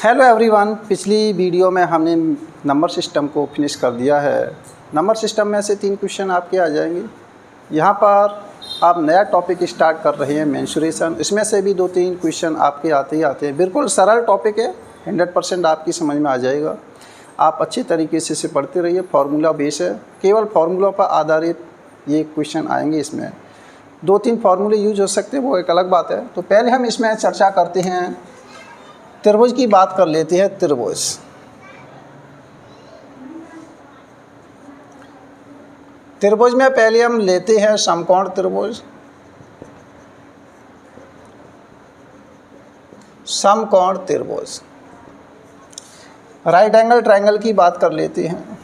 Hello everyone, पिछली video में हमने नंबर सिस्टम को फिनिश कर दिया है। नंबर सिस्टम में से 3 क्वेश्चन आपके आ जाएंगे। यहाँ पर आप नया टॉपिक स्टार्ट कर रहे हैं मेंसुरेशन। इसमें से भी 2-3 क्वेश्चन आपके आते ही आते हैं। बिल्कुल सरल टॉपिक है, 100% आपकी समझ में आ जाएगा। आप अच्छी तरीके से इसे पढ़ते रहिए। फार्मूला बेस है, केवल फार्मूला पर आधारित ये क्वेश्चन आएंगे। इसमें 2-3 फार्मूले यूज हो सकते हैं, वो एक अलग बात है। तो पहले हम इसमें चर्चा करते हैं, त्रिभुज की बात कर लेते हैं। त्रिभुज में पहले हम लेते हैं समकोण त्रिभुज। समकोण त्रिभुज, राइट एंगल ट्रायंगल की बात कर लेते हैं।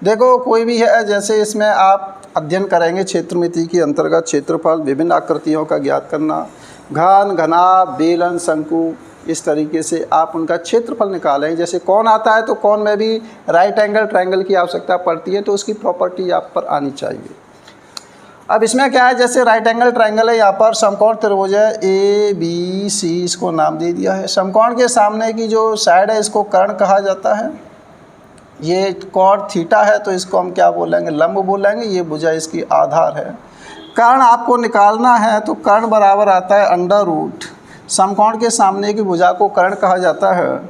देखो, कोई भी है, जैसे इसमें आप अध्ययन करेंगे क्षेत्रमिति के अंतर्गत क्षेत्रफल, विभिन्न आकृतियों का ज्ञात करना, घन, घनाभ, बेलन, शंकु, इस तरीके से आप उनका क्षेत्रफल निकालें। जैसे कौन आता है तो कौन में भी राइट एंगल ट्रायंगल की आवश्यकता पड़ती है, तो उसकी प्रॉपर्टी आप पर आनी चाहिए। अब इसमें क्या है, जैसे राइट एंगल ट्रायंगल है, यहाँ पर समकोण त्रिभुज है, ABC, इसको नाम दे दिया है। समकोण के सामने की जो साइड है इसको कर्ण कहा जाता है। ये कोण थीटा है तो इसको हम क्या बोलेंगे, लंब बोलेंगे। ये भुजा इसकी आधार है। कर्ण आपको निकालना है तो कर्ण बराबर आता है अंडर रूट, समकोण के सामने की भुजा को कर्ण कहा जाता है,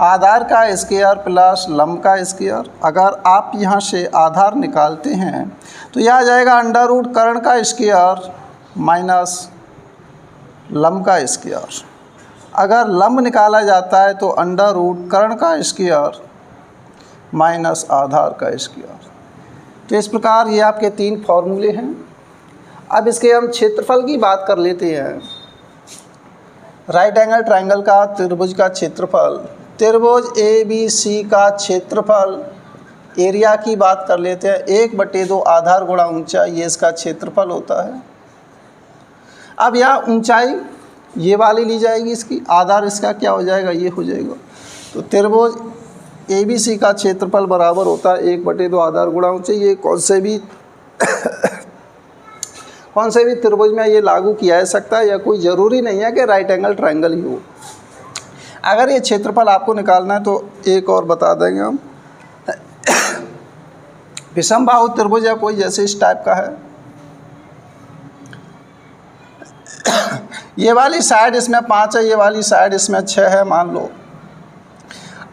आधार का स्क्वायर प्लस लंब का स्क्वायर। अगर आप यहाँ से आधार निकालते हैं तो यह आ जाएगा अंडर रूट कर्ण का स्क्वायर माइनस लंब का स्क्वायर। अगर लंब निकाला जाता है तो अंडर रूट कर्ण का स्क्वायर माइनस आधार का स्क्वायर। तो इस प्रकार ये आपके 3 फॉर्मूले हैं। अब इसके हम क्षेत्रफल की बात कर लेते हैं। राइट एंगल ट्रायंगल का त्रिभुज का क्षेत्रफल, त्रिभुज ABC का क्षेत्रफल, एरिया की बात कर लेते हैं। 1/2 आधार गुणा ऊंचाई, ये इसका क्षेत्रफल होता है। अब यहाँ ऊंचाई ये वाली ली जाएगी, इसकी आधार इसका क्या हो जाएगा, ये हो जाएगा। तो त्रिभुज ABC का क्षेत्रफल बराबर होता है 1/2 आधार गुणा ऊंचाई। ये कौन से भी त्रिभुज में ये लागू किया जा सकता है, या कोई ज़रूरी नहीं है कि राइट एंगल ट्रायंगल ही हो। अगर ये क्षेत्रफल आपको निकालना है तो एक और बता देंगे हम, विषमबाहु त्रिभुज या कोई जैसे इस टाइप का है। ये वाली साइड इसमें 5 है, ये वाली साइड इसमें 6 है मान लो।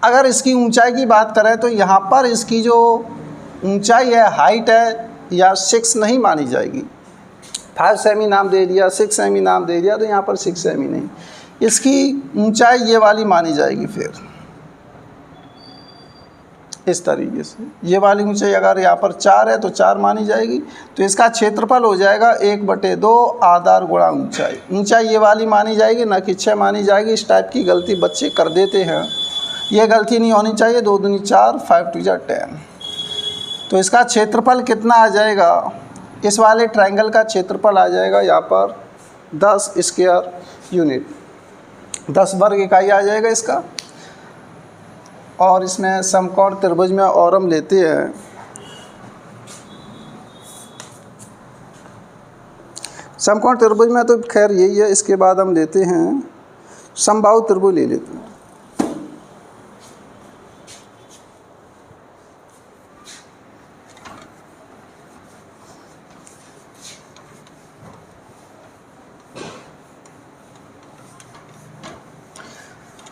अगर इसकी ऊंचाई की बात करें तो यहाँ पर इसकी जो ऊंचाई है, हाइट है, या 6 नहीं मानी जाएगी। 5 सेमी नाम दे दिया, 6 सेमी नाम दे दिया, तो यहाँ पर 6 सेमी नहीं, इसकी ऊंचाई ये वाली मानी जाएगी। फिर इस तरीके से ये वाली ऊंचाई अगर यहाँ पर 4 है तो 4 मानी जाएगी। तो इसका क्षेत्रफल हो जाएगा 1/2 आधार गुणा ऊंचाई। ऊंचाई ये वाली मानी जाएगी, ना कि 6 मानी जाएगी। इस टाइप की गलती बच्चे कर देते हैं, ये गलती नहीं होनी चाहिए। 2 दूनी 4, 5 2 10। तो इसका क्षेत्रफल कितना आ जाएगा, इस वाले ट्रायंगल का क्षेत्रफल आ जाएगा यहाँ पर 10 स्क्वायर यूनिट, 10 वर्ग इकाई आ जाएगा इसका। और इसमें समकोण त्रिभुज में और हम लेते हैं समकोण त्रिभुज में, तो खैर यही है। इसके बाद हम लेते हैं समबाहु त्रिभुज ले लेते हैं।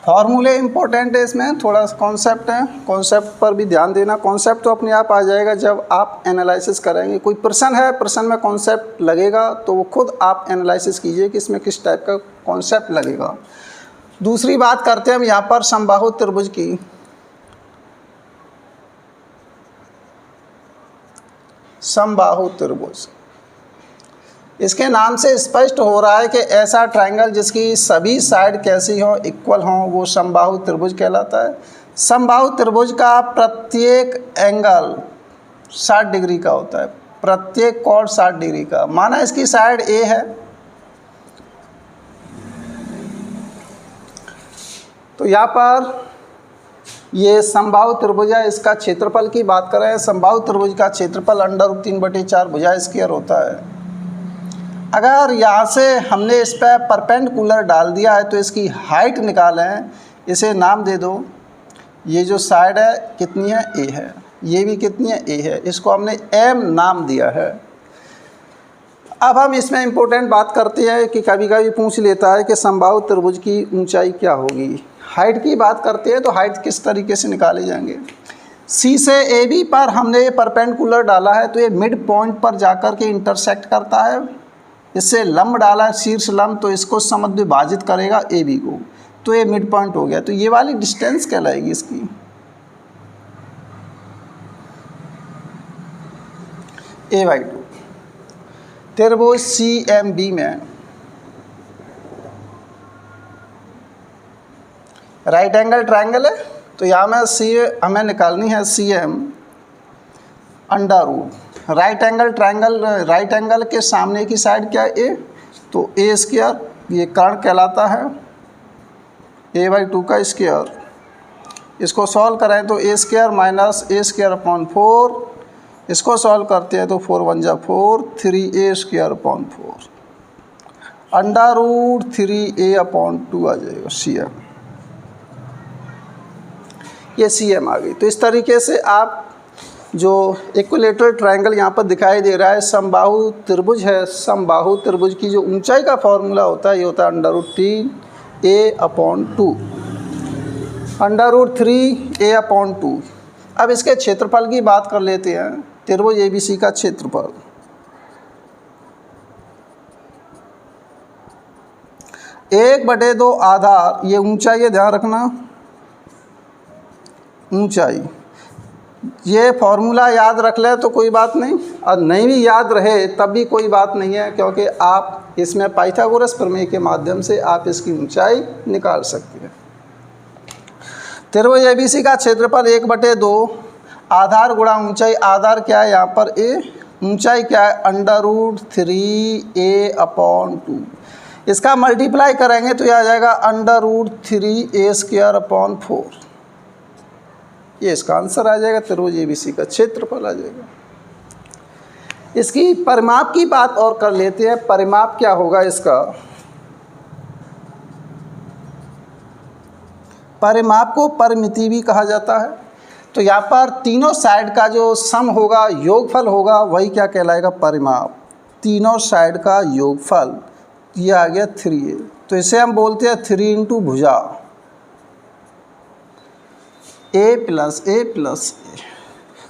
फार्मूले इंपॉर्टेंट है, इसमें थोड़ा कॉन्सेप्ट है, कॉन्सेप्ट पर भी ध्यान देना। कॉन्सेप्ट तो अपने आप आ जाएगा जब आप एनालिसिस करेंगे। कोई प्रश्न है, प्रश्न में कॉन्सेप्ट लगेगा तो वो खुद आप एनालिसिस कीजिए कि इसमें किस टाइप का कॉन्सेप्ट लगेगा। दूसरी बात करते हैं हम यहाँ पर समबाहु त्रिभुज की। समबाहु त्रिभुज, इसके नाम से स्पष्ट हो रहा है कि ऐसा ट्रायंगल जिसकी सभी साइड कैसी हो, इक्वल हो, वो समबाहु त्रिभुज कहलाता है। समबाहु त्रिभुज का प्रत्येक एंगल 60 डिग्री का होता है, प्रत्येक कोण 60 डिग्री का। माना इसकी साइड A है, तो यहाँ पर ये समबाहु त्रिभुज है। इसका क्षेत्रफल की बात करें, समबाहु त्रिभुज का क्षेत्रफल अंडर रूट 3/4 भुजा स्क्वायर होता है। अगर यहाँ से हमने इस पर परपेंडिकुलर डाल दिया है तो इसकी हाइट निकालें, इसे नाम दे दो। ये जो साइड है कितनी है, ए है, ये भी कितनी है, ए है, इसको हमने एम नाम दिया है। अब हम इसमें इम्पोर्टेंट बात करते हैं कि कभी कभी पूछ लेता है कि समबाहु त्रिभुज की ऊंचाई क्या होगी। हाइट की बात करते हैं तो हाइट किस तरीके से निकाले जाएंगे। सी से ए बी पर हमने ये परपेंडिकुलर डाला है तो ये मिड पॉइंट पर जाकर के इंटरसेक्ट करता है। इससे लंब डाला है, शीर्ष लंब, तो इसको समद्विभाजित विभाजित करेगा ए बी को, तो ये मिड पॉइंट हो गया। तो ये वाली डिस्टेंस कहलाएगी इसकी a/2। त्रिभुज सी एम बी में राइट एंगल ट्रायंगल है, तो यहाँ में सी हमें निकालनी है C M under root right angle triangle. Right angle के सामने की साइड क्या है, ए, तो ए स्क्वायर, ये कर्ण कहलाता है, a/2 का स्क्वायर। इसको सॉल्व करें तो ए स्क्वायर माइनस ए स्क्वायर अपॉन 4, इसको सॉल्व करते हैं तो 4 × 1 = 4, 3a square upon 4 under root 3a/2 आ जाएगा सी एम। ये सी एम आ गई। तो इस तरीके से आप जो इक्विलेटरल ट्रायंगल यहाँ पर दिखाई दे रहा है समबाहु त्रिभुज है, समबाहु त्रिभुज की जो ऊंचाई का फॉर्मूला होता है ये होता है √3a/2 √3a/2। अब इसके क्षेत्रफल की बात कर लेते हैं। त्रिभुज ABC का क्षेत्रफल 1/2 आधार, ये ऊंचाई है, ध्यान रखना ऊंचाई। ये फॉर्मूला याद रख ले तो कोई बात नहीं, और नहीं भी याद रहे तब भी कोई बात नहीं है, क्योंकि आप इसमें पाइथागोरस प्रमेय के माध्यम से आप इसकी ऊंचाई निकाल सकते हैं। त्रिभुज ABC का क्षेत्रफल 1/2 आधार गुणा ऊंचाई। आधार क्या है यहाँ पर, ए, ऊंचाई क्या है √3a/2। इसका मल्टीप्लाई करेंगे तो यह आ जाएगा √3a²/4। ये इसका आंसर आ जाएगा, त्रिभुज ABC का क्षेत्रफल आ जाएगा। इसकी परिमाप की बात और कर लेते हैं। परिमाप क्या होगा इसका, परिमाप को परिमिति भी कहा जाता है। तो यहाँ पर तीनों साइड का जो सम होगा, योगफल होगा, वही क्या कहलाएगा, परिमाप। तीनों साइड का योगफल, ये आ गया 3a, तो इसे हम बोलते हैं 3 × भुजा, a + a + a।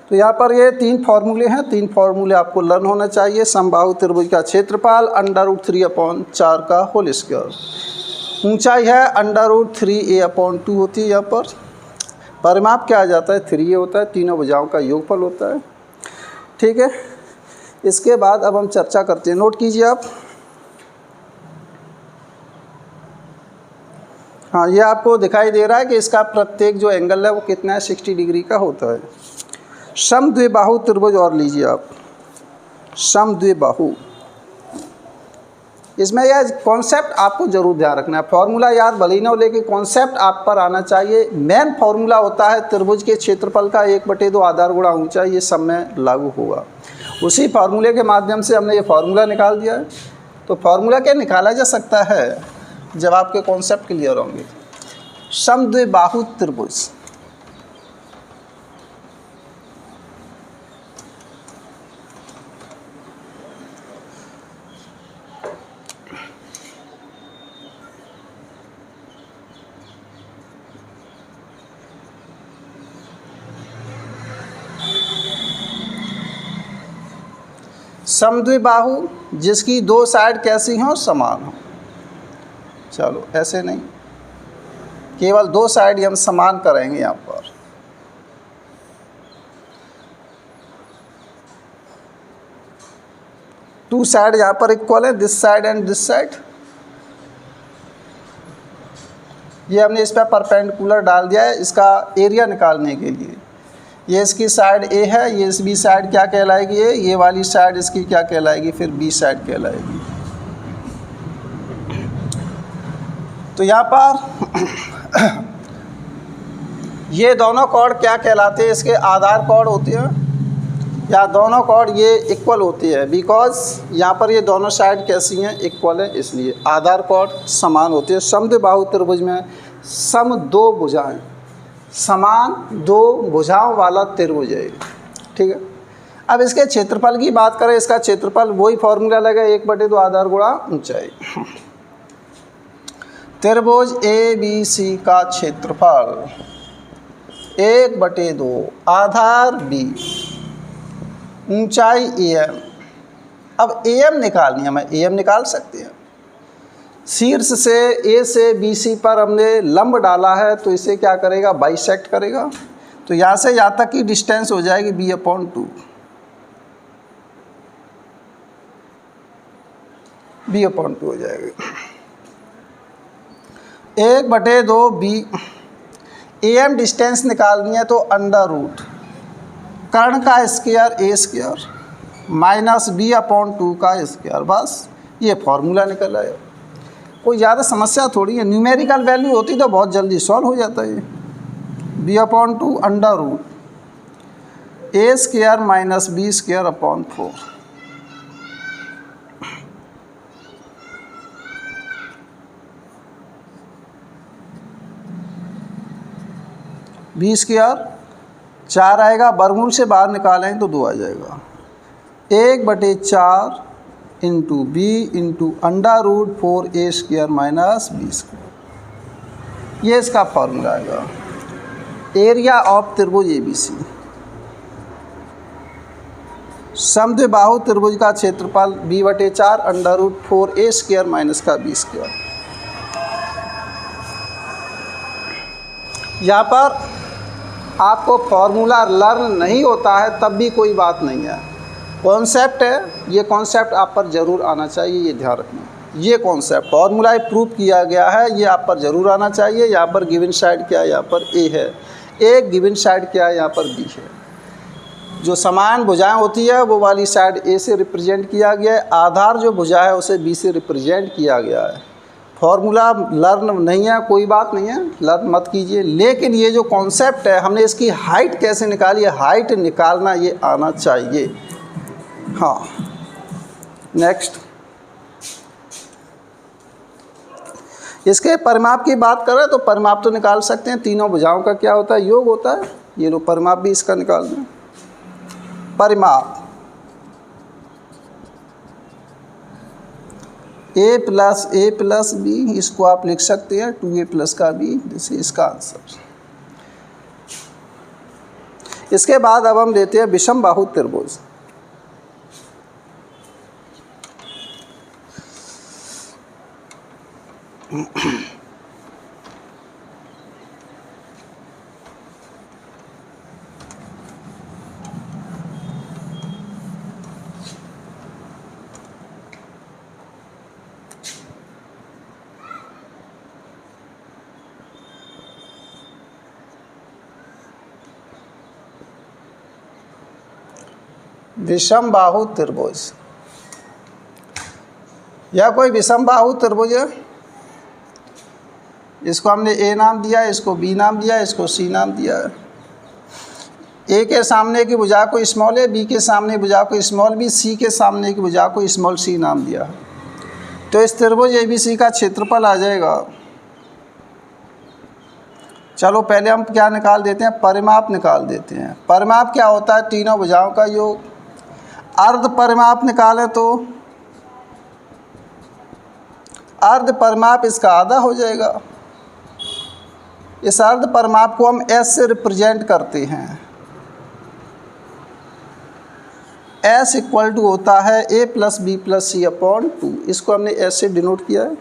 तो यहाँ पर ये 3 फार्मूले हैं, 3 फार्मूले आपको लर्न होना चाहिए। समबाहु त्रिभुज का क्षेत्रफल √3/4 का होल स्क्वायर, ऊंचाई है √3a/2 होती है। यहाँ पर परिमाप क्या आ जाता है, 3a होता है, तीनों भुजाओं का योगफल होता है। ठीक है, इसके बाद अब हम चर्चा करते हैं। नोट कीजिए आप, हाँ, ये आपको दिखाई दे रहा है कि इसका प्रत्येक जो एंगल है वो कितना है, 60 डिग्री का होता है। समद्विबाहु त्रिभुज और लीजिए आप, समद्विबाहु, इसमें यह कॉन्सेप्ट आपको जरूर ध्यान रखना है। फार्मूला याद भले ही ना हो, लेकिन कॉन्सेप्ट आप पर आना चाहिए। मेन फार्मूला होता है त्रिभुज के क्षेत्रफल का 1/2 आधार गुणा ऊंचाई, ये सब में लागू होगा। उसी फार्मूले के माध्यम से हमने ये फार्मूला निकाल दिया है। तो फार्मूला क्या निकाला जा सकता है जब आपके कॉन्सेप्ट क्लियर होंगे। समद्विबाहु त्रिभुज, समद्विबाहु जिसकी 2 साइड कैसी हों, समान हो। चलो ऐसे नहीं, केवल 2 साइड हम समान करेंगे। यहाँ पर 2 साइड यहाँ पर इक्वल है, this side and this side. ये हमने इस पर परपेंडिकुलर डाल दिया है इसका एरिया निकालने के लिए। ये इसकी साइड ए है, ये इस बी साइड क्या कहलाएगी, ये वाली साइड इसकी क्या कहलाएगी, फिर बी साइड कहलाएगी। तो यहाँ पर ये दोनों कोण क्या कहलाते हैं, इसके आधार कोण होते हैं। या दोनों कॉर्ड ये इक्वल होती है, बिकॉज यहाँ पर ये दोनों साइड कैसी हैं, इक्वल है, इसलिए आधार कॉर्ड समान होती है। समद्विबाहु त्रिभुज में सम दो भुजाएं, समान दो भुजाओं वाला त्रिभुज है, ठीक है। अब इसके क्षेत्रफल की बात करें, इसका क्षेत्रफल वही फॉर्मूला लगा 1/2 आधार गुणा ऊंचाई। त्रिभुज ABC का क्षेत्रफल 1/2 आधार B, ऊंचाई AM। अब AM निकालनी है, हमें AM निकाल सकते हैं। शीर्ष से A से BC पर हमने लंब डाला है, तो इसे क्या करेगा, बाइसेक्ट करेगा। तो यहाँ से यहाँ तक की डिस्टेंस हो जाएगी B/2, B/2 हो जाएगी। 1/2 B, AM डिस्टेंस निकालनी है तो अंडर रूट कर्ण का स्क्वायर A² माइनस B/2 का स्क्वायर, बस ये फॉर्मूला निकल आया। कोई ज़्यादा समस्या थोड़ी है, न्यूमेरिकल वैल्यू होती तो बहुत जल्दी सॉल्व हो जाता है। B/2 under root A² minus B²/4। B² 4 आएगा, वर्गमूल से बाहर निकालें तो 2 आ जाएगा। 1/4 into B into under root 4A² minus B², ये इसका फॉर्मूला आएगा। एरिया ऑफ त्रिभुज ABC, समद्विबाहु त्रिभुज का क्षेत्रफल B/4 under root 4A² minus का B²। यहाँ पर आपको फॉर्मूला लर्न नहीं होता है तब भी कोई बात नहीं है, कॉन्सेप्ट है, ये कॉन्सेप्ट आप पर ज़रूर आना चाहिए, ये ध्यान रखना। ये कॉन्सेप्ट फॉर्मूला प्रूव किया गया है, ये आप पर ज़रूर आना चाहिए। यहाँ पर गिवन साइड क्या है, यहाँ पर A है, एक गिवन साइड क्या है, यहाँ पर B है। जो समान भुजाएं होती है वो वाली साइड A से रिप्रेजेंट किया गया है, आधार जो भुजा है उसे B से रिप्रेजेंट किया गया है। फॉर्मूला लर्न नहीं है, कोई बात नहीं है, लर्न मत कीजिए, लेकिन ये जो कॉन्सेप्ट है, हमने इसकी हाइट कैसे निकाली है, हाइट निकालना ये आना चाहिए। हाँ, नेक्स्ट इसके परिमाप की बात करें तो परिमाप तो निकाल सकते हैं, तीनों भुजाओं का क्या होता है, योग होता है। ये लो परिमाप भी इसका निकाल दें। परिमाप A+A+B, इसको आप लिख सकते हैं 2A+ का B, जैसे इसका आंसर। इसके बाद अब हम लेते हैं विषम बाहु त्रिभुज। विषम बाहु त्रिभुज, यह कोई विषम बाहु त्रिभुज है। इसको हमने A नाम दिया, इसको B नाम दिया, इसको C नाम दिया है। A के सामने की भुजा को स्मॉल A, B के सामने भुजा को स्मॉल B, C के सामने की भुजा को स्मॉल C नाम दिया है। तो इस त्रिभुज ABC का क्षेत्रफल आ जाएगा। चलो पहले हम क्या निकाल देते हैं, परिमाप निकाल देते हैं। परिमाप क्या होता है, तीनों भुजाओं का योग। अर्ध परिमाप निकालें तो अर्ध परिमाप इसका आधा हो जाएगा। इस अर्ध परिमाप को हम S से रिप्रेजेंट करते हैं। S = होता है A+B+C/2, इसको हमने S से डिनोट किया है,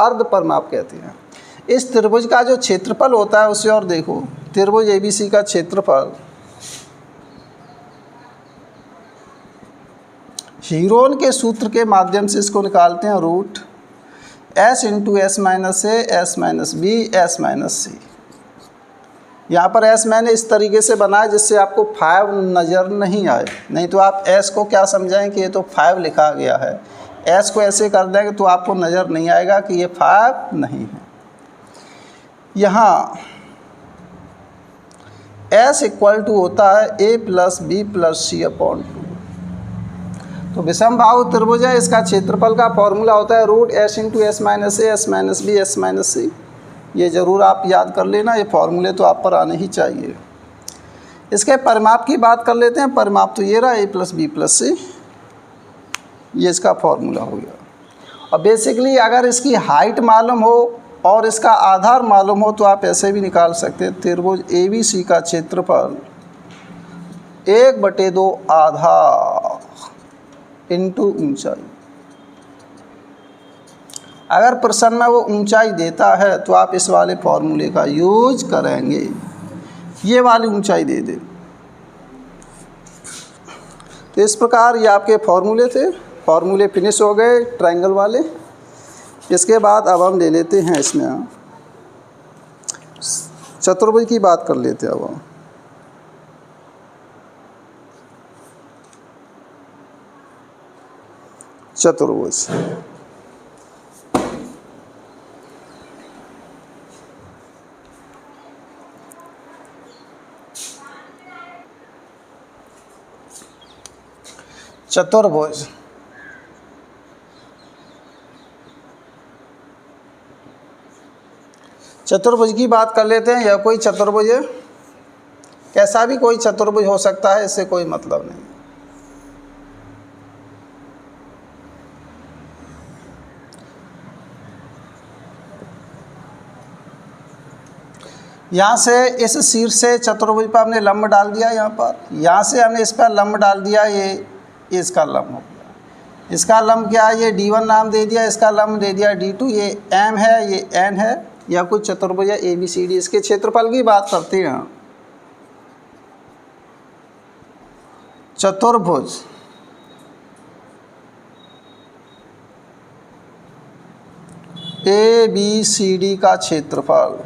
अर्ध परिमाप कहते हैं। इस त्रिभुज का जो क्षेत्रफल होता है उसे और देखो, त्रिभुज ABC का क्षेत्रफल हीरोन के सूत्र के माध्यम से इसको निकालते हैं, root S × S - A, S - B, S - C। यहाँ पर S मैंने इस तरीके से बनाया जिससे आपको 5 नज़र नहीं आए, नहीं तो आप S को क्या समझाएं कि ये तो 5 लिखा गया है। S को ऐसे कर देंगे तो आपको नज़र नहीं आएगा कि ये 5 नहीं है। यहाँ S इक्वल टू होता है A plus B plus C upon 2। तो विषम बाहु त्रिभुज है, इसका क्षेत्रफल का फॉर्मूला होता है root S into S minus A S minus B S minus C. ये ज़रूर आप याद कर लेना, ये फॉर्मूले तो आप पर आने ही चाहिए। इसके परिमाप की बात कर लेते हैं। परिमाप तो ये रहा A प्लस बी प्लस सी, ये इसका फॉर्मूला हो गया। और बेसिकली अगर इसकी हाइट मालूम हो और इसका आधार मालूम हो तो आप ऐसे भी निकाल सकते हैं। त्रिभुज ABC का क्षेत्रफल 1/2 आधार इंटू ऊंचाई। अगर प्रश्न में वो ऊंचाई देता है तो आप इस वाले फॉर्मूले का यूज करेंगे, ये वाली ऊंचाई दे दे। तो इस प्रकार ये आपके फॉर्मूले थे, फॉर्मूले फिनिश हो गए ट्रायंगल वाले। इसके बाद अब हम ले लेते हैं इसमें चतुर्भुज की बात कर लेते हैं। अब हम चतुर्भुज, चतुर्भुज चतुर्भुज की बात कर लेते हैं। यह कोई चतुर्भुज है, कैसा भी कोई चतुर्भुज हो सकता है, इससे कोई मतलब नहीं। यहाँ से इस शीर्ष से चतुर्भुज पर हमने लंब डाल दिया, यहाँ से हमने इस पर लंब डाल दिया, ये इसका लंब हो गया। इसका लंब क्या है, ये D1 नाम दे दिया, इसका लंब दे दिया D2। ये M है, ये N है, या कुछ चतुर्भुज है ABCD। इसके क्षेत्रफल की बात करते हैं। चतुर्भुज ABCD का क्षेत्रफल,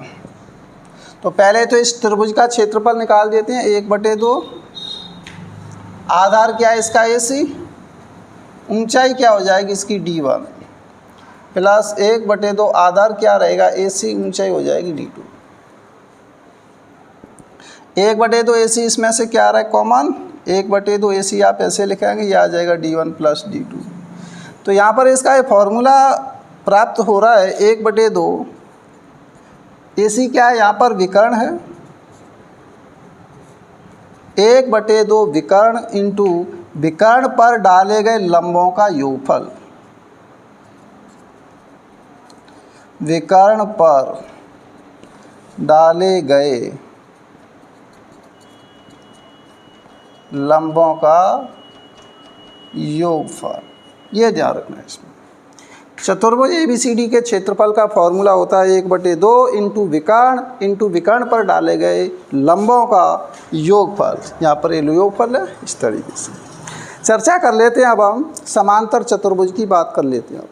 तो पहले तो इस त्रिभुज का क्षेत्रफल निकाल देते हैं। 1/2 आधार क्या है इसका AC, ऊंचाई क्या हो जाएगी इसकी D1 प्लस 1/2 आधार क्या रहेगा AC, ऊंचाई हो जाएगी D2। 1/2 AC इसमें से क्या आ रहा है कॉमन, 1/2 AC आप ऐसे लिखेंगे, ये आ जाएगा D1 प्लस D2। तो यहाँ पर इसका ये फॉर्मूला प्राप्त हो रहा है 1/2 AC क्या है, यहाँ पर विकर्ण है, 1/2 विकर्ण इंटू विकर्ण पर डाले गए लंबों का योगफल। विकर्ण पर डाले गए लंबों का योगफल, ये ध्यान रखना है इसमें। चतुर्भुज ABCD के क्षेत्रफल का फॉर्मूला होता है 1/2 इंटू विकर्ण पर डाले गए लंबों का योगफल। यहाँ पर ये योगफल है। इस तरीके से चर्चा कर लेते हैं। अब हम समांतर चतुर्भुज की बात कर लेते हैं।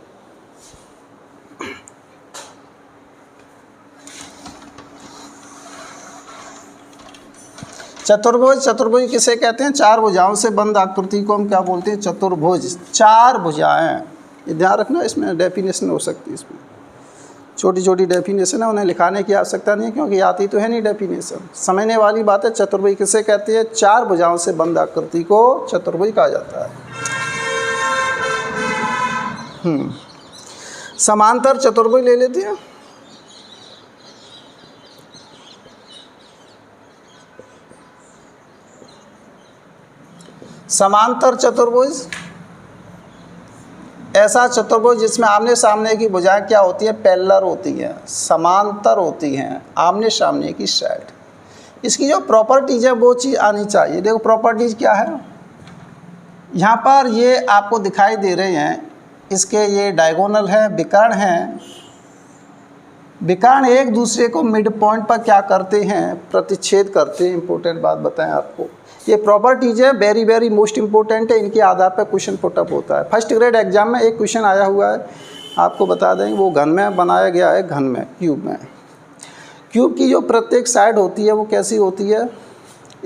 चतुर्भुज किसे कहते हैं, चार भुजाओं से बंद आकृति को हम क्या बोलते हैं, चतुर्भुज। चार भुजाएं, ये ध्यान रखना, इसमें डेफिनेशन हो सकती है। इसमें छोटी छोटी डेफिनेशन है, उन्हें लिखाने की आवश्यकता नहीं है क्योंकि आती तो है नहीं डेफिनेशन। समझने वाली बात है। चतुर्भुज किसे कहते हैं, चार भुजाओं से बंद आकृति को चतुर्भुज कहा जाता है। समांतर चतुर्भुज ले लेते हैं। समांतर चतुर्भुज ऐसा चतुर्भुज जिसमें आमने सामने की भुजाएं क्या होती है, पैरेलल होती हैं, समांतर होती हैं, आमने सामने की साइड। इसकी जो प्रॉपर्टीज है वो चीज़ आनी चाहिए। देखो प्रॉपर्टीज क्या है, यहाँ पर ये आपको दिखाई दे रहे हैं, इसके ये डायगोनल हैं, विकर्ण हैं। विकर्ण एक दूसरे को मिड पॉइंट पर क्या करते हैं, प्रतिच्छेद करते हैं। इंपॉर्टेंट बात बताएं आपको, ये प्रॉपर्टीज है, वेरी वेरी मोस्ट इंपॉर्टेंट है। इनके आधार पर क्वेश्चन पुटअप होता है। फर्स्ट ग्रेड एग्जाम में एक क्वेश्चन आया हुआ है, आपको बता दें, वो घन में बनाया गया है, घन में, क्यूब में। क्यूब की जो प्रत्येक साइड होती है वो कैसी होती है,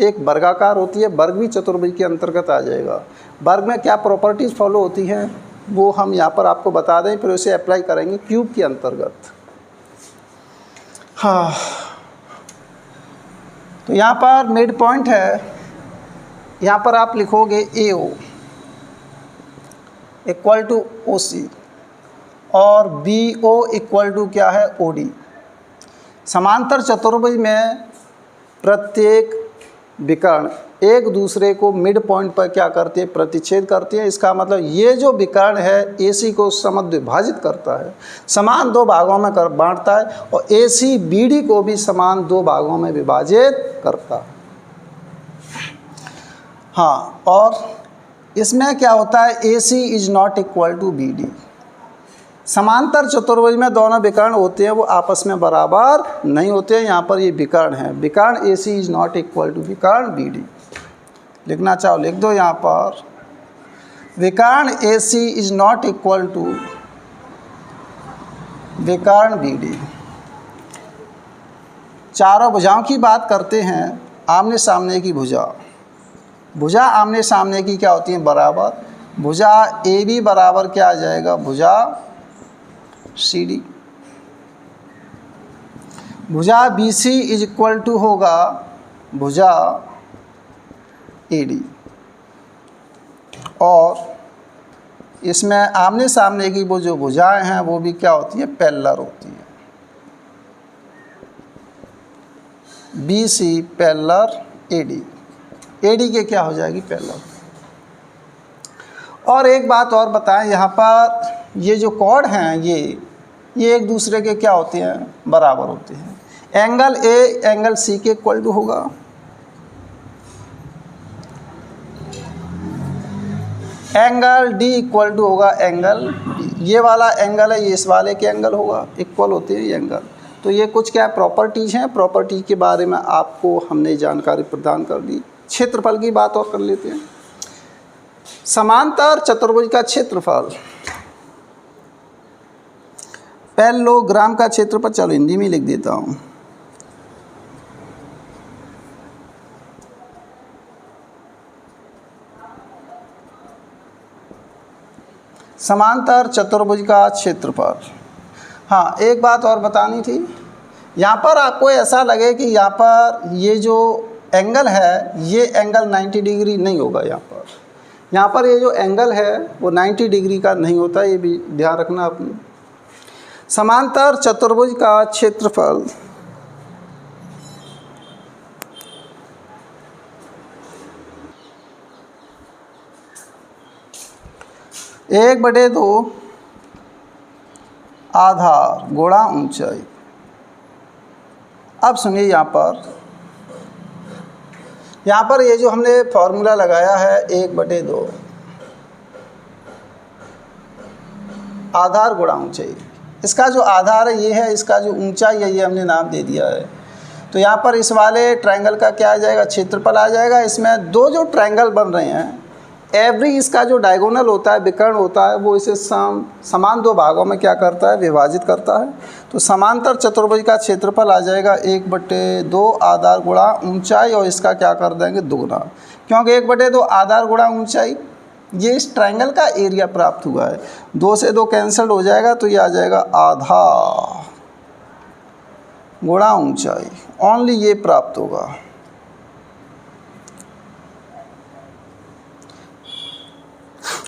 एक वर्गाकार होती है। वर्ग भी चतुर्भुज के अंतर्गत आ जाएगा। वर्ग में क्या प्रॉपर्टीज़ फॉलो होती हैं वो हम यहाँ पर आपको बता दें, फिर उसे अप्लाई करेंगे क्यूब के अंतर्गत। हाँ, तो यहाँ पर मिड पॉइंट है, यहाँ पर आप लिखोगे AO इक्वल टू OC और BO इक्वल टू क्या है OD। समांतर चतुर्भुज में प्रत्येक विकर्ण एक दूसरे को मिड पॉइंट पर क्या करते हैं, प्रतिच्छेद करते हैं। इसका मतलब ये जो विकर्ण है AC को समद्विभाजित विभाजित करता है, समान दो भागों में बांटता है, और AC BD को भी समान दो भागों में विभाजित करता है। हाँ, और इसमें क्या होता है, AC is not equal to BD। समांतर चतुर्भुज में दोनों विकर्ण होते हैं वो आपस में बराबर नहीं होते हैं। यहाँ पर ये विकर्ण है, विकर्ण AC is not equal to विकर्ण BD। लिखना चाहो लिख दो, यहाँ पर विकर्ण AC is not equal to विकर्ण BD। चारों भुजाओं की बात करते हैं, आमने सामने की भुजा आमने सामने की क्या होती है, बराबर। भुजा AB बराबर क्या आ जाएगा, भुजा CD। भुजा BC इज इक्वल टू होगा भुजा AD। और इसमें आमने सामने की वो जो भुजाएं हैं वो भी क्या होती है, पैरेलल होती है। BC पैरेलल AD के क्या हो जाएगी, पैरेलल। और एक बात और बताएं, यहाँ पर ये जो कोण हैं ये एक दूसरे के क्या होते हैं, बराबर होते हैं। एंगल A एंगल C के इक्वल टू होगा। एंगल D इक्वल टू होगा एंगल B। ये वाला एंगल है, ये इस वाले के एंगल होगा, इक्वल होते हैं ये एंगल। तो ये कुछ क्या प्रॉपर्टीज़ हैं, प्रॉपर्टी के बारे में आपको हमने जानकारी प्रदान कर दी। क्षेत्रफल की बात और कर लेते हैं। समांतर चतुर्भुज का क्षेत्रफल, पैरेललोग्राम का क्षेत्रफल, चलो हिंदी में लिख देता हूँ। समांतर चतुर्भुज का क्षेत्रफल। हाँ, एक बात और बतानी थी, यहाँ पर आपको ऐसा लगे कि यहाँ पर ये जो एंगल है ये एंगल 90 डिग्री नहीं होगा। यहाँ पर ये जो एंगल है वो 90 डिग्री का नहीं होता, ये भी ध्यान रखना आपने। समांतर चतुर्भुज का क्षेत्रफल एक बटे दो आधार गुणा ऊंचाई। अब सुनिए, यहाँ पर ये जो हमने फॉर्मूला लगाया है 1/2 आधार गुणा ऊंचाई, इसका जो आधार है ये है, इसका जो ऊंचाई है ये हमने नाम दे दिया है। तो यहाँ पर इस वाले ट्रायंगल का क्या आ जाएगा, क्षेत्रफल आ जाएगा। इसमें दो जो ट्रायंगल बन रहे हैं, एवरी इसका जो डायगोनल होता है, विकर्ण होता है, वो इसे समान दो भागों में क्या करता है, विभाजित करता है। तो समांतर चतुर्भुज का क्षेत्रफल आ जाएगा 1/2 आधार गुणा ऊंचाई, और इसका क्या कर देंगे, दुगुना, क्योंकि 1/2 आधार गुणा ऊंचाई ये इस ट्रायंगल का एरिया प्राप्त हुआ है। 2 से 2 कैंसिल हो जाएगा, तो ये आ जाएगा आधा गुणा ऊंचाई, ओनली ये प्राप्त होगा।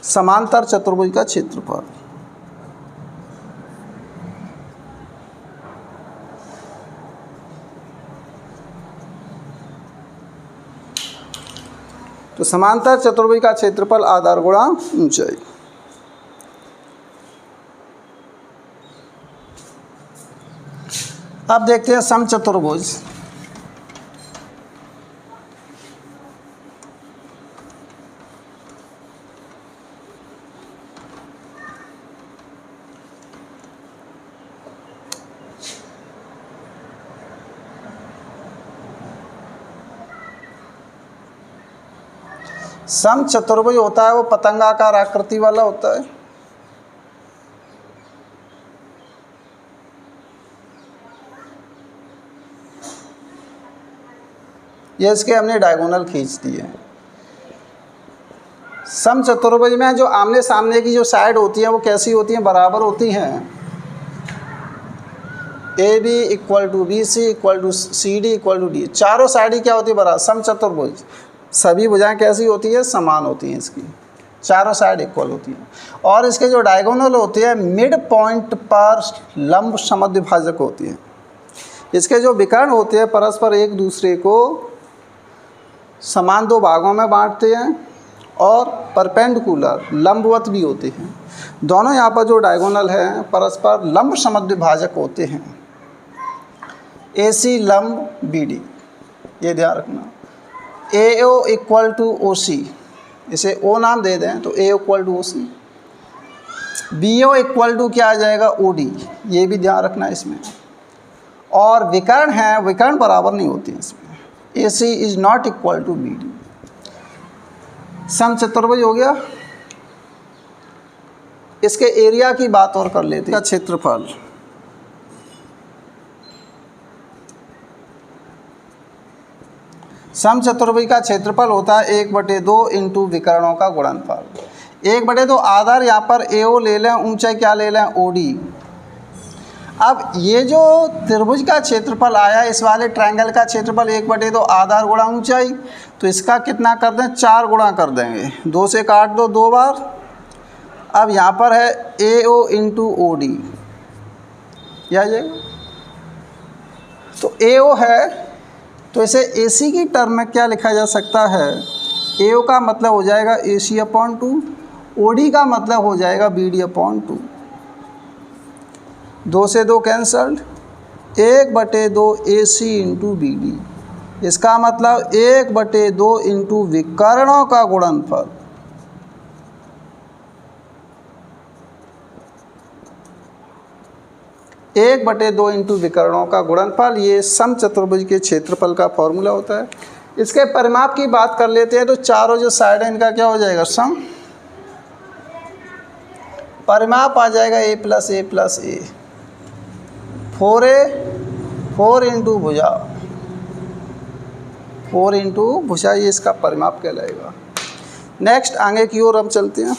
समांतर चतुर्भुज का क्षेत्रफल। तो समांतर चतुर्भुज का क्षेत्रफल आधार गुणा ऊंचाई। अब देखते हैं समचतुर्भुज। समचतुर्भुज होता है वो पतंगाकार आकृति वाला होता है। ये इसके हमने डायगोनल खींच दिए। समचतुर्भुज में जो आमने सामने की जो साइड होती है वो कैसी होती हैं, बराबर होती हैं। A B equal to B C equal to C D equal to D. चारों साइड क्या होती है बराबर, समचतुर्भुज। सभी भुजाएं कैसी होती है, समान होती हैं इसकी, चारों साइड इक्वल होती हैं। और इसके जो डायगोनल होती है मिड पॉइंट पर लंब समद्विभाजक होती है। इसके जो विकर्ण होते हैं परस्पर एक दूसरे को समान दो भागों में बांटते हैं और परपेंडिकुलर लंबवत भी होते हैं। दोनों यहाँ पर जो डायगोनल हैं परस्पर लंब समद्विभाजक होते हैं। AC लंब BD, ये ध्यान रखना। AO इक्वल टू OC, इसे O नाम दे दें तो AO equal to OC। BO equal to क्या आ जाएगा, OD, ये भी ध्यान रखना इसमें। और विकर्ण हैं, विकर्ण बराबर नहीं होती इसमें। AC is not equal to BD। समचतुर्भुज हो गया। इसके एरिया की बात और कर लेते हैं। क्षेत्रफल, समचतुर्भुज का क्षेत्रफल होता है 1/2 इंटू विकर्णों का गुणनफल। 1/2 आधार यहाँ पर AO ले लें, ऊंचाई क्या ले लें, OD। अब ये जो त्रिभुज का क्षेत्रफल आया, इस वाले ट्रायंगल का क्षेत्रफल 1/2 आधार गुणा ऊंचाई, तो इसका कितना कर दें, 4 गुणा कर देंगे। 2 से काट दो 2 बार। अब यहाँ पर है AO इंटू OD, यह जाएगा। तो AO है तो इसे AC की टर्म में क्या लिखा जा सकता है, AO का मतलब हो जाएगा AC/2, OD का मतलब हो जाएगा BD/2। 2 से 2 कैंसल्ड, 1/2 AC इंटू BD। इसका मतलब 1/2 इंटू विकर्णों का गुणनफल। एक बटे दो इंटू विकर्णों का गुणनफल, ये समचतुर्भुज के क्षेत्रफल का फॉर्मूला होता है। इसके परिमाप की बात कर लेते हैं तो चारों जो साइड है इनका क्या हो जाएगा, सम। परिमाप आ जाएगा A plus A plus A। 4 into भुजा, 4 इंटू भुजा, ये इसका परिमाप कहलाएगा। नेक्स्ट आगे की ओर हम चलते हैं।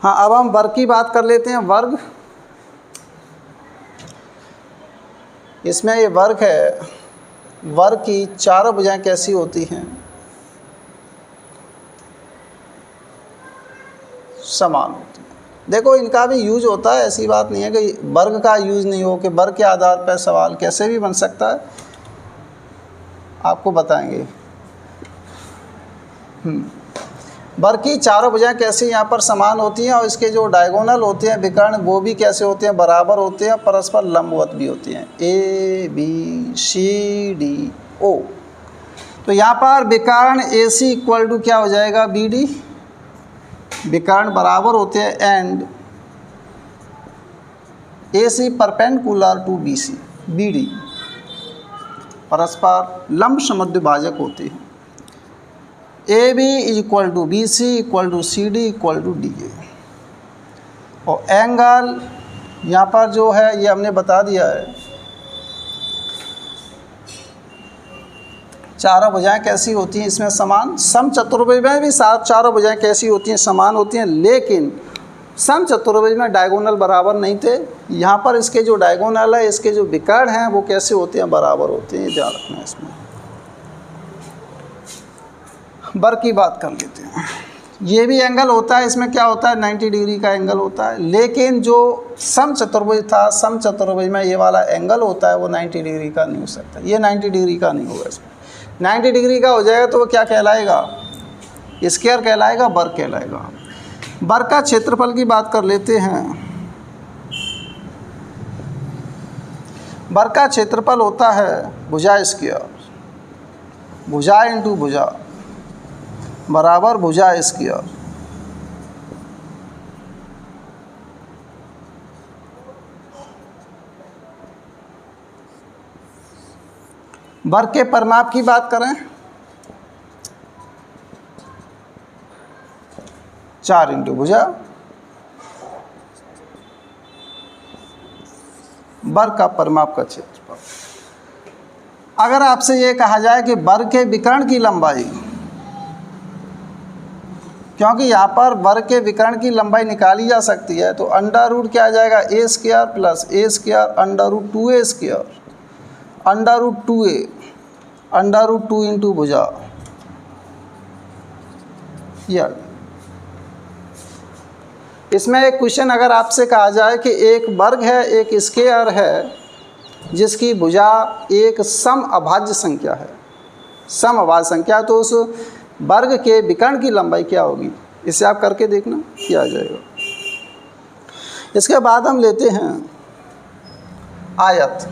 हाँ, अब हम वर्ग की बात कर लेते हैं। वर्ग, इसमें ये वर्ग है। वर्ग की चारों भुजाएं कैसी होती हैं, समान होती हैं। देखो इनका भी यूज होता है, ऐसी बात नहीं है कि वर्ग का यूज नहीं हो, कि वर्ग के आधार पर सवाल कैसे भी बन सकता है, आपको बताएंगे। वर्ग की चारों भुजाएं कैसे यहाँ पर समान होती हैं और इसके जो डायगोनल होते हैं विकर्ण वो भी कैसे होते हैं, बराबर होते हैं, परस्पर लंबवत भी होती हैं। ABCDO। तो यहाँ पर विकर्ण AC इक्वल टू क्या हो जाएगा, BD। विकर्ण बराबर होते हैं and AC perpendicular to BD, परस्पर लंब समद्विभाजक होते हैं। AB equal to BC equal to CD equal to DA। और एंगल यहाँ पर जो है ये हमने बता दिया है। चारों भुजाएं कैसी होती हैं इसमें, समान। समचतुर्भुज में भी चारों भुजाएं कैसी होती हैं, समान होती हैं, लेकिन समचतुर्भुज में डायगोनल बराबर नहीं थे। यहाँ पर इसके जो डायगोनल है, इसके जो विकर्ण हैं वो कैसे होते हैं, बराबर होते हैं, ध्यान रखना है इसमें। वर्ग की बात कर लेते हैं। ये भी एंगल होता है, इसमें क्या होता है, 90 डिग्री का एंगल होता है, लेकिन जो समचतुर्भुज था, समचतुर्भुज में ये वाला एंगल होता है वो 90 डिग्री का नहीं हो सकता। ये 90 डिग्री का नहीं होगा, इसमें 90 डिग्री का हो जाएगा तो वो क्या कहलाएगा, स्क्वायर कहलाएगा, वर्ग कहलाएगा। वर्ग का क्षेत्रफल की बात कर लेते हैं। वर्ग का क्षेत्रफल होता है भुजा स्क्वायर, भुजा इंटू भुजा बराबर भुजा स्क्वायर। वर्ग के परिमाप की बात करें, 4 इंटू भुजा। वर्ग का परिमाप का क्षेत्रफल। अगर आपसे ये कहा जाए कि वर्ग के विकर्ण की लंबाई, क्योंकि यहाँ पर वर्ग के विकर्ण की लंबाई निकाली जा सकती है, तो अंडर रूट क्या आ जाएगा A square plus A square under root 2a square under root 2a under root 2 into भुजा। यह इसमें एक क्वेश्चन अगर आपसे कहा जाए कि एक वर्ग है एक स्क्वायर है जिसकी भुजा एक सम अभाज्य संख्या है, सम अभाज्य संख्या, तो उस वर्ग के विकर्ण की लंबाई क्या होगी, इसे आप करके देखना क्या आ जाएगा। इसके बाद हम लेते हैं आयत।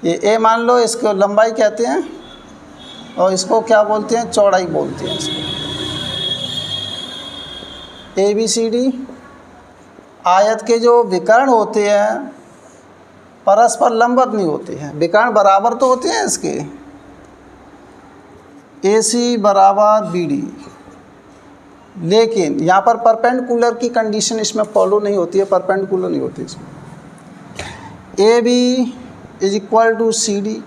ये ए मान लो, इसको लंबाई कहते हैं और इसको क्या बोलते हैं, चौड़ाई बोलते हैं इसको। ए बी सी डी आयत के जो विकर्ण होते हैं परस्पर लंबवत नहीं होते हैं, विकर्ण बराबर तो होते हैं इसके, ए सी बराबर बी डी, लेकिन यहाँ पर परपेंडिकुलर की कंडीशन इसमें फॉलो नहीं होती है, परपेंडिकुलर नहीं होती इसमें। A B is equal to C D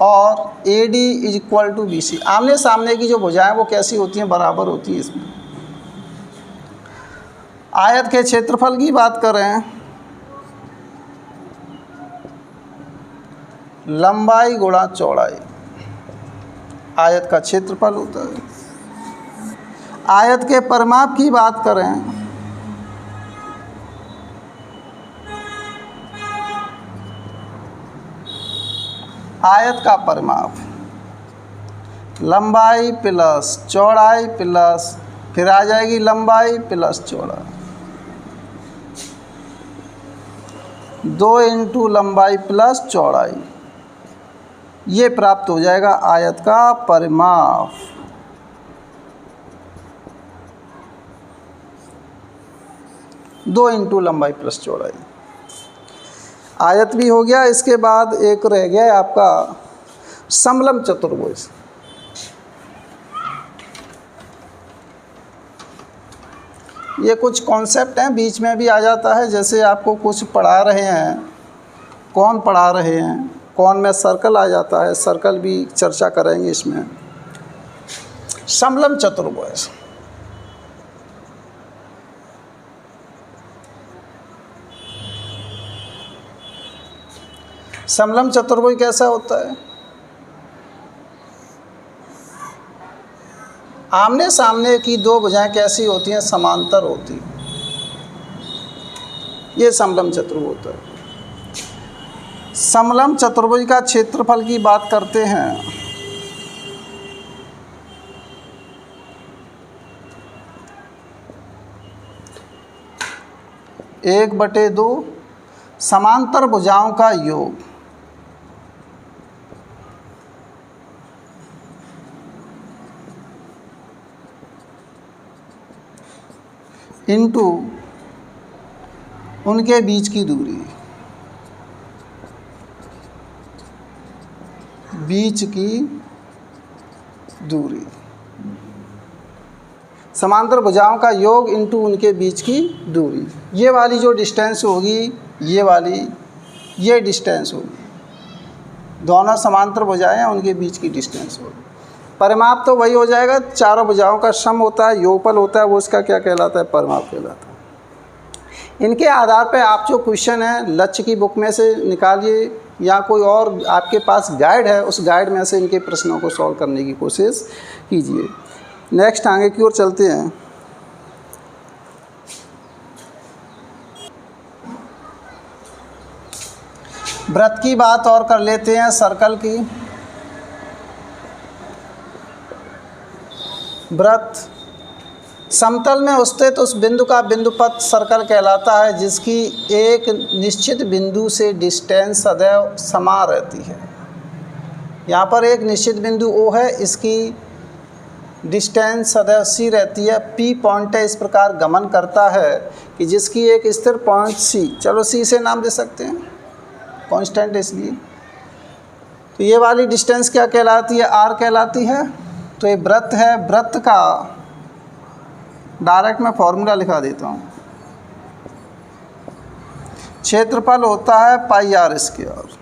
और A D is equal to B C, आमने सामने की जो भुजाएं वो कैसी होती हैं, बराबर होती हैं इसमें। आयत के क्षेत्रफल की बात करें, लंबाई गुणा चौड़ाई आयत का क्षेत्रफल होता है। आयत के परिमाप की बात करें, आयत का परिमाप लंबाई प्लस चौड़ाई प्लस फिर आ जाएगी लंबाई प्लस चौड़ाई, 2 इंटू लंबाई प्लस चौड़ाई, ये प्राप्त हो जाएगा आयत का परिमाप। दो इंटू लंबाई प्लस चौड़ाई आयत भी हो गया। इसके बाद एक रह गया आपका समलंब चतुर्भुज। ये कुछ कॉन्सेप्ट हैं, बीच में भी आ जाता है, जैसे आपको कुछ पढ़ा रहे हैं, कौन पढ़ा रहे हैं, कौन में सर्कल आ जाता है, सर्कल भी चर्चा करेंगे इसमें। समलंब चतुर्भुज समलंब चतुर्भुज कैसा होता है, आमने सामने की दो भुजाएं कैसी होती हैं, समांतर होती, ये समलंब चतुर्भुज होता है। समलंब चतुर्भुज का क्षेत्रफल की बात करते हैं, एक बटे दो समांतर भुजाओं का योग इंटू उनके बीच की दूरी, बीच की दूरी, समांतर भुजाओं का योग इंटू उनके बीच की दूरी। ये वाली जो डिस्टेंस होगी, ये वाली ये डिस्टेंस होगी, दोनों समांतर भुजाएं हैं, उनके बीच की डिस्टेंस होगी। परिमाप तो वही हो जाएगा, चारों भुजाओं का सम होता है, योगफल होता है, वो उसका क्या कहलाता है, परिमाप कहलाता है। इनके आधार पर आप जो क्वेश्चन है लक्ष्य की बुक में से निकालिए या कोई और आपके पास गाइड है, उस गाइड में से इनके प्रश्नों को सॉल्व करने की कोशिश कीजिए। नेक्स्ट आगे की ओर चलते हैं। वृत्त की बात और कर लेते हैं, सर्कल की। वृत्त समतल में स्थित उस बिंदु का बिंदुपथ सर्कल कहलाता है जिसकी एक निश्चित बिंदु से डिस्टेंस सदैव समान रहती है। यहाँ पर एक निश्चित बिंदु O है, इसकी डिस्टेंस सदैव C रहती है। P पॉइंट है, इस प्रकार गमन करता है कि जिसकी एक स्थिर पॉइंट C, चलो C से नाम दे सकते हैं, कांस्टेंट इसलिए। तो ये वाली डिस्टेंस क्या कहलाती है, आर कहलाती है। तो ये वृत्त है, वृत्त का डायरेक्ट मैं फॉर्मूला लिखा देता हूँ। क्षेत्रफल होता है पाई आर स्क्वायर।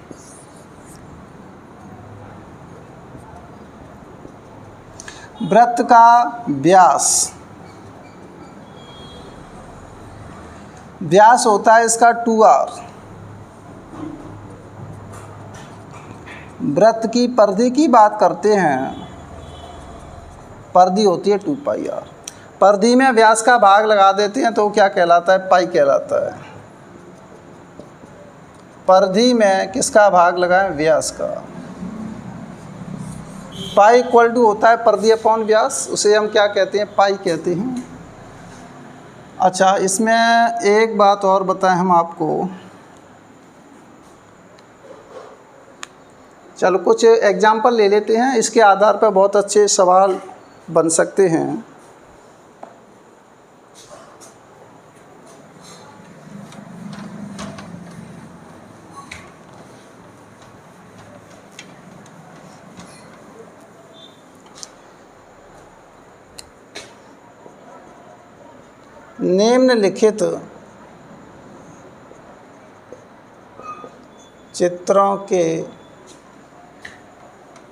वृत्त का व्यास, व्यास होता है इसका 2r। वृत्त की परिधि की बात करते हैं, परिधि होती है 2 पाई r। परिधि में व्यास का भाग लगा देते हैं तो वो क्या कहलाता है, पाई कहलाता है। परिधि में किसका भाग लगाएं, व्यास का। पाई इक्वल टू होता है परिधि अपॉन व्यास, उसे हम क्या कहते हैं, पाई कहते हैं। अच्छा, इसमें एक बात और बताएं हम आपको। चलो कुछ एग्जाम्पल ले लेते हैं, इसके आधार पर बहुत अच्छे सवाल बन सकते हैं। निम्नलिखित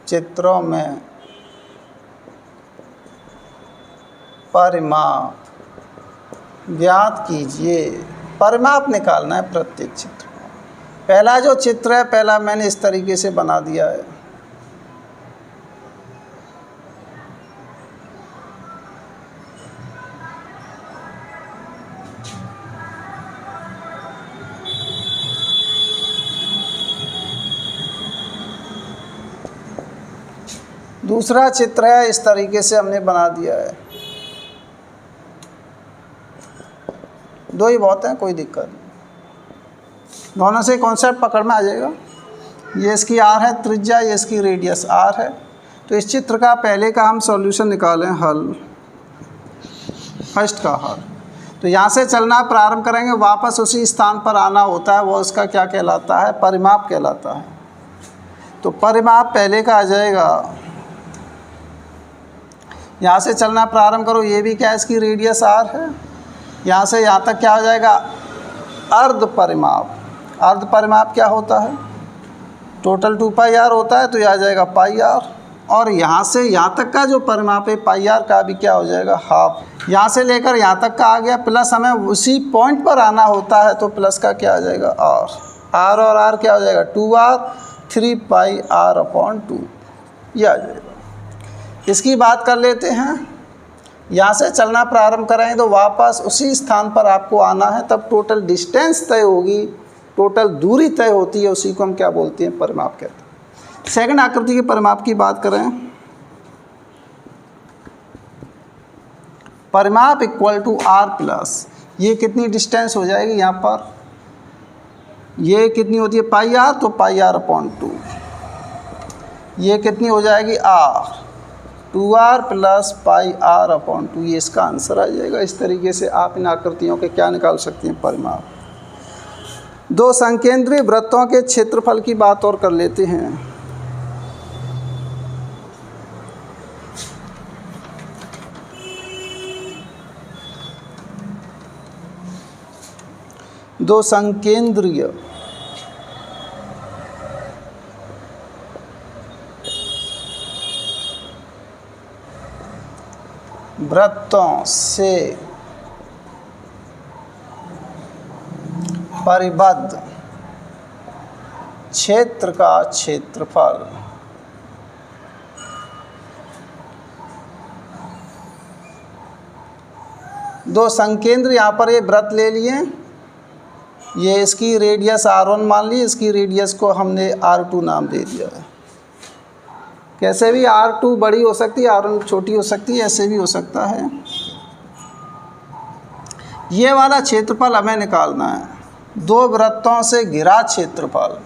चित्रों में परिमाप ज्ञात कीजिए। परिमाप निकालना है प्रत्येक चित्र का। पहला जो चित्र है, पहला मैंने इस तरीके से बना दिया है। दूसरा चित्र है, इस तरीके से हमने बना दिया है। दो ही बहुत हैं, कोई दिक्कत नहीं। दोनों से कॉन्सेप्ट पकड़ में आ जाएगा। ये इसकी आर है त्रिज्या, ये इसकी रेडियस आर है। तो इस चित्र का पहले का हम सॉल्यूशन निकालें, हल, फर्स्ट का हल। तो यहाँ से चलना प्रारंभ करेंगे, वापस उसी स्थान पर आना होता है, वो उसका क्या कहलाता है, परिमाप कहलाता है। तो परिमाप पहले का आ जाएगा, यहाँ से चलना प्रारंभ करो, ये भी क्या है, इसकी रेडियस आर है। यहाँ से यहाँ तक क्या हो जाएगा, अर्ध परिमाप। अर्ध परिमाप क्या होता है, टोटल 2 पाई आर होता है, तो यह आ जाएगा पाई आर। और यहाँ से यहाँ तक का जो परिमाप है पाई आर का भी क्या हो जाएगा, हाफ। यहाँ से लेकर यहाँ तक का आ गया, प्लस हमें उसी पॉइंट पर आना होता है, तो प्लस का क्या आ जाएगा, आर। आर और आर क्या हो जाएगा, 2r 3 पाई आर अपॉन 2, यह आ जाएगा। इसकी बात कर लेते हैं। यहाँ से चलना प्रारंभ करेंगे तो वापस उसी स्थान पर आपको आना है, तब टोटल डिस्टेंस तय होगी, टोटल दूरी तय होती है, उसी को हम क्या बोलते हैं, परिमाप कहते हैं। सेकंड आकृति के परिमाप की बात करें, परिमाप इक्वल टू आर प्लस, ये कितनी डिस्टेंस हो जाएगी, यहाँ पर ये कितनी होती है, पाई आर, तो पाई आर अपॉन 2। ये कितनी हो जाएगी, R, 2r plus pi R upon 2, ये इसका आंसर आ जाएगा। इस तरीके से आप इन आकृतियों के क्या निकाल सकते हैं, परिमाप। दो संकेंद्रीय वृत्तों के क्षेत्रफल की बात और कर लेते हैं। दो संकेंद्रीय वृत्तों से परिबद्ध क्षेत्र का क्षेत्रफल दो संकेंद्र, यहाँ पर ये वृत्त ले लिए, ये इसकी रेडियस r1 मान ली, इसकी रेडियस को हमने r2 नाम दे दिया है। कैसे भी r2 बड़ी हो सकती है, r1 छोटी हो सकती है, ऐसे भी हो सकता है। ये वाला क्षेत्रफल हमें निकालना है, दो वृत्तों से घिरा क्षेत्रफल।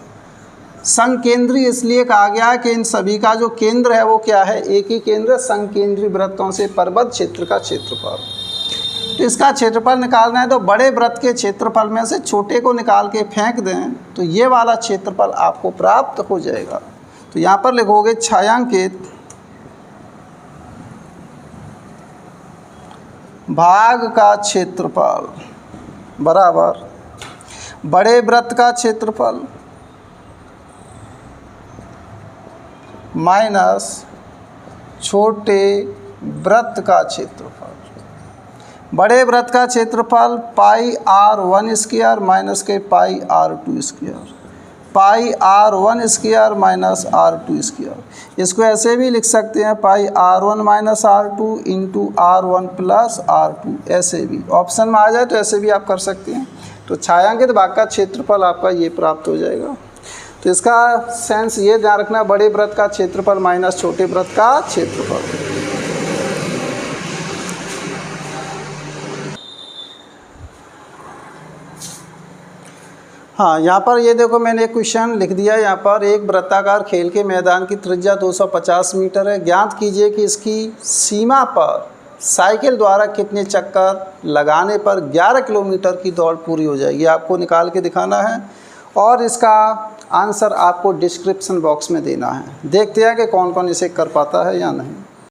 संकेंद्री इसलिए कहा गया है कि इन सभी का जो केंद्र है वो क्या है, एक ही केंद्र, संकेंद्री वृत्तों से परिबद्ध क्षेत्र का क्षेत्रफल। तो इसका क्षेत्रफल निकालना है तो बड़े वृत्त के क्षेत्रफल में से छोटे को निकाल के फेंक दें तो ये वाला क्षेत्रफल आपको प्राप्त हो जाएगा। तो यहाँ पर लिखोगे छायांकित भाग का क्षेत्रफल बराबर बड़े वृत्त का क्षेत्रफल माइनस छोटे वृत्त का क्षेत्रफल। बड़े वृत्त का क्षेत्रफल पाई r1 स्क्वायर माइनस के पाई r2 स्क्वायर, पाई r1 square minus r2 square. इसको ऐसे भी लिख सकते हैं पाई r1 minus r2 into r1 plus r2, ऐसे भी ऑप्शन में आ जाए तो ऐसे भी आप कर सकते हैं। तो छायांकित भाग का क्षेत्रफल आपका ये प्राप्त हो जाएगा। तो इसका सेंस ये ध्यान रखना, बड़े वृत्त का क्षेत्रफल माइनस छोटे वृत्त का क्षेत्रफल। हाँ, यहाँ पर ये देखो मैंने एक क्वेश्चन लिख दिया। यहाँ पर एक वृत्ताकार खेल के मैदान की त्रिज्या 250 मीटर है। ज्ञात कीजिए कि इसकी सीमा पर साइकिल द्वारा कितने चक्कर लगाने पर 11 किलोमीटर की दौड़ पूरी हो जाएगी, आपको निकाल के दिखाना है और इसका आंसर आपको डिस्क्रिप्शन बॉक्स में देना है। देखते हैं कि कौन कौन इसे कर पाता है या नहीं।